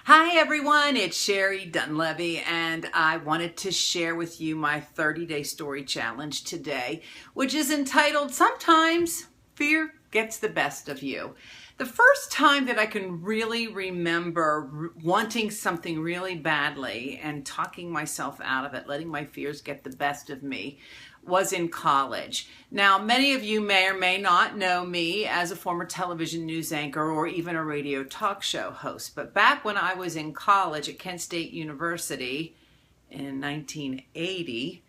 Hi everyone, it's Sherry Dunleavy and I wanted to share with you my 30-day story challenge today, which is entitled Sometimes Fear Gets the Best of You. The first time that I can really remember wanting something really badly and talking myself out of it, letting my fears get the best of me, was in college. Now, many of you may or may not know me as a former television news anchor or even a radio talk show host. But back when I was in college at Kent State University in 1980,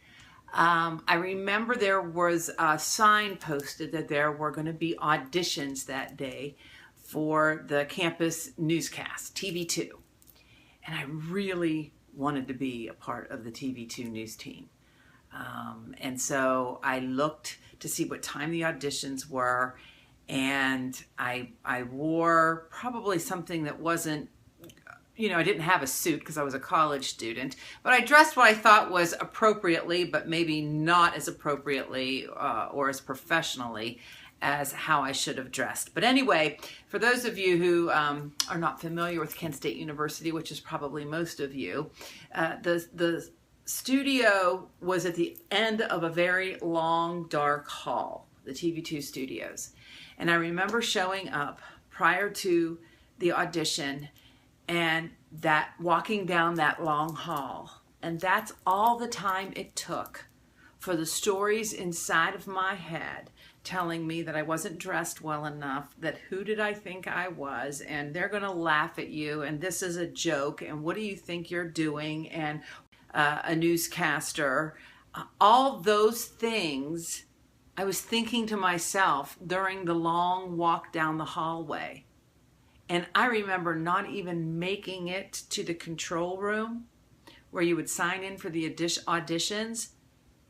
I remember there was a sign posted that there were going to be auditions that day for the campus newscast, TV2. And I really wanted to be a part of the TV2 news team. And so I looked to see what time the auditions were, and I wore probably something that wasn't, I didn't have a suit because I was a college student, but I dressed what I thought was appropriately, but maybe not as appropriately or as professionally as how I should have dressed. But anyway, for those of you who are not familiar with Kent State University, which is probably most of you, the studio was at the end of a very long, dark hall, the TV2 studios. And I remember showing up prior to the audition and walking down that long hall. And that's all the time it took for the stories inside of my head telling me that I wasn't dressed well enough, that who did I think I was, and they're going to laugh at you, and this is a joke, and what do you think you're doing, and a newscaster, all those things I was thinking to myself during the long walk down the hallway. And I remember not even making it to the control room where you would sign in for the auditions,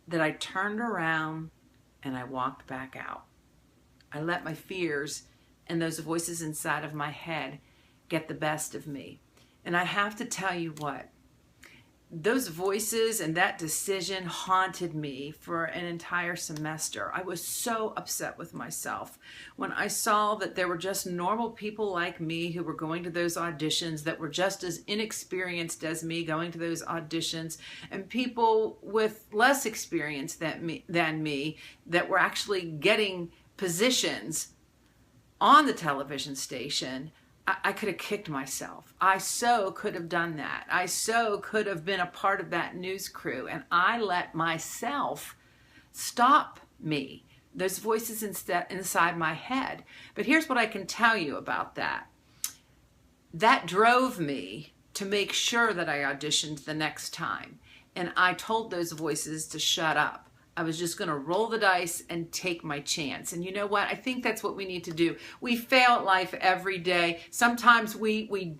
that I turned around and I walked back out. I let my fears and those voices inside of my head get the best of me. And I have to tell you what, those voices and that decision haunted me for an entire semester. I was so upset with myself when I saw that there were just normal people like me who were going to those auditions, that were just as inexperienced as me going to those auditions, and people with less experience than me that were actually getting positions on the television station. I could have kicked myself. I so could have done that. I so could have been a part of that news crew. And I let myself stop me. Those voices inside my head. But here's what I can tell you about that. That drove me to make sure that I auditioned the next time. And I told those voices to shut up. I was just going to roll the dice and take my chance. And you know what? I think that's what we need to do. We fail at life every day. Sometimes we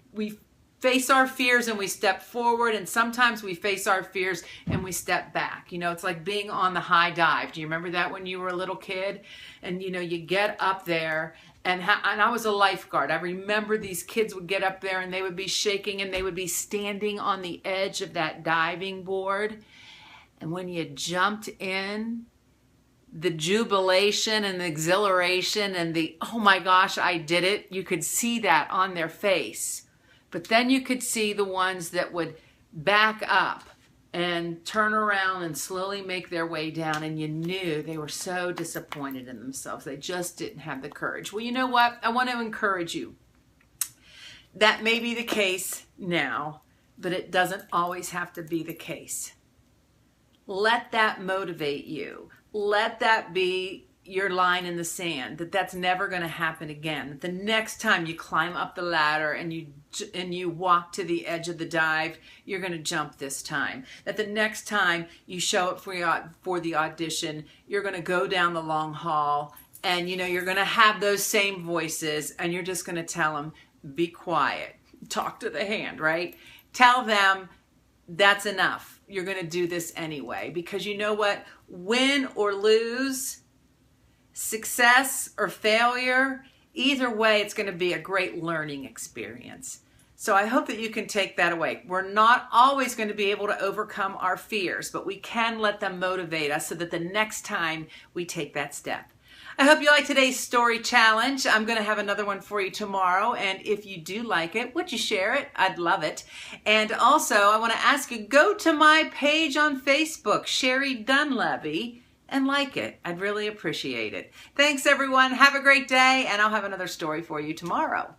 face our fears and we step forward, and sometimes we face our fears and we step back. It's like being on the high dive. Do you remember that when you were a little kid? And you get up there, and I was a lifeguard. I remember these kids would get up there and they would be shaking and they would be standing on the edge of that diving board. And when you jumped in, the jubilation and the exhilaration and the, oh my gosh, I did it, you could see that on their face. But then you could see the ones that would back up and turn around and slowly make their way down, and you knew they were so disappointed in themselves. They just didn't have the courage. Well, you know what? I want to encourage you. That may be the case now, but it doesn't always have to be the case. Let that motivate you. Let that be your line in the sand, that that's never going to happen again. That the next time you climb up the ladder and you walk to the edge of the dive, you're going to jump this time. That the next time you show up for the audition, you're going to go down the long hall, and you're going to have those same voices, and you're just going to tell them, be quiet, talk to the hand, right? Tell them that's enough. You're going to do this anyway, because you know what? Win or lose, success or failure, either way, it's going to be a great learning experience. So I hope that you can take that away. We're not always going to be able to overcome our fears, but we can let them motivate us so that the next time we take that step. I hope you like today's story challenge. I'm going to have another one for you tomorrow. And if you do like it, would you share it? I'd love it. And also, I want to ask you, go to my page on Facebook, Sherry Dunlevy, and like it. I'd really appreciate it. Thanks, everyone. Have a great day, and I'll have another story for you tomorrow.